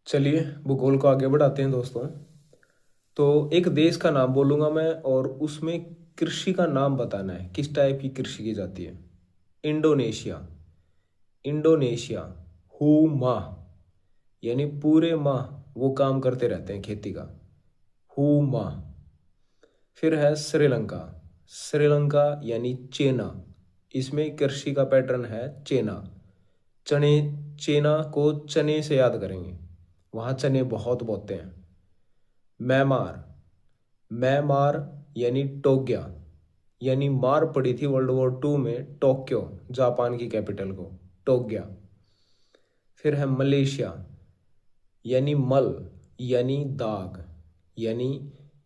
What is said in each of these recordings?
चलिए भूगोल को आगे बढ़ाते हैं दोस्तों। तो एक देश का नाम बोलूंगा मैं और उसमें कृषि का नाम बताना है, किस टाइप की कृषि की जाती है। इंडोनेशिया। इंडोनेशिया। हु माह, यानी पूरे माह वो काम करते रहते हैं खेती का। हु माह। फिर है श्रीलंका। श्रीलंका यानी चेना। इसमें कृषि का पैटर्न है चेना। चने। चेना को चने से याद करेंगे, वहाँ चने बहुत बोते हैं। म्यांमार। म्यांमार यानी टोक्यो, यानी मार पड़ी थी वर्ल्ड वॉर 2 में टोक्यो, जापान की कैपिटल को, टोक्यो। फिर है मलेशिया, यानी मल, यानी दाग, यानी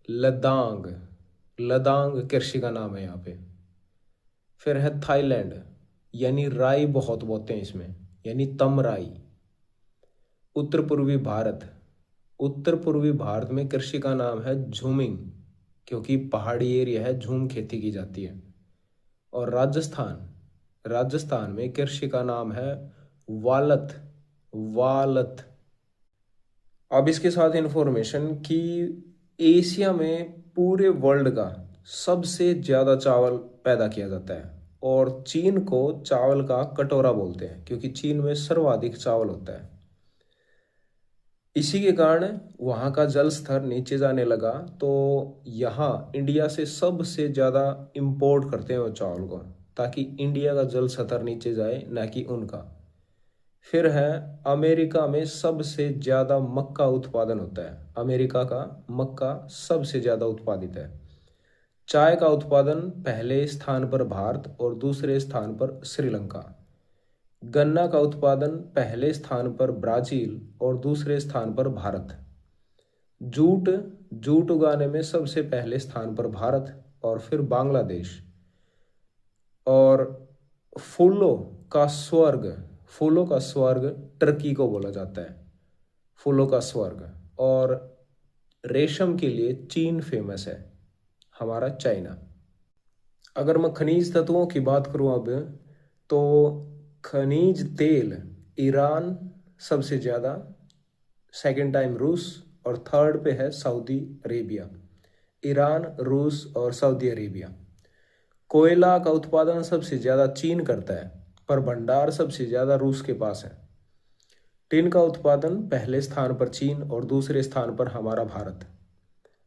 लदांग। लदांग कृषि का नाम है यहाँ पे। फिर है थाईलैंड, यानी राई बहुत बोते हैं इसमें, यानी तमराई। उत्तर पूर्वी भारत। उत्तर पूर्वी भारत में कृषि का नाम है झूमिंग, क्योंकि पहाड़ी एरिया है, झूम खेती की जाती है। और राजस्थान। राजस्थान में कृषि का नाम है वालत। वालत। अब इसके साथ इंफॉर्मेशन कि एशिया में पूरे वर्ल्ड का सबसे ज़्यादा चावल पैदा किया जाता है, और चीन को चावल का कटोरा बोलते हैं क्योंकि चीन में सर्वाधिक चावल होता है। इसी के कारण वहाँ का जल स्तर नीचे जाने लगा, तो यहाँ इंडिया से सबसे ज़्यादा इंपोर्ट करते हैं वो चावल को, ताकि इंडिया का जल स्तर नीचे जाए, ना कि उनका। फिर है अमेरिका में सबसे ज़्यादा मक्का उत्पादन होता है। अमेरिका का मक्का सबसे ज़्यादा उत्पादित है। चाय का उत्पादन पहले स्थान पर भारत और दूसरे स्थान पर श्रीलंका। गन्ना का उत्पादन पहले स्थान पर ब्राज़ील और दूसरे स्थान पर भारत। जूट। जूट उगाने में सबसे पहले स्थान पर भारत और फिर बांग्लादेश। और फूलों का स्वर्ग। फूलों का स्वर्ग टर्की को बोला जाता है, फूलों का स्वर्ग। और रेशम के लिए चीन फेमस है, हमारा चाइना। अगर मैं खनिज तत्वों की बात करूं अब, तो खनिज तेल ईरान सबसे ज़्यादा, सेकंड टाइम रूस, और थर्ड पे है सऊदी अरेबिया। ईरान, रूस और सऊदी अरेबिया। कोयला का उत्पादन सबसे ज़्यादा चीन करता है, पर भंडार सबसे ज़्यादा रूस के पास है। टिन का उत्पादन पहले स्थान पर चीन और दूसरे स्थान पर हमारा भारत।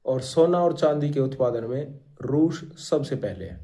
और सोना और चांदी के उत्पादन में रूस सबसे पहले है।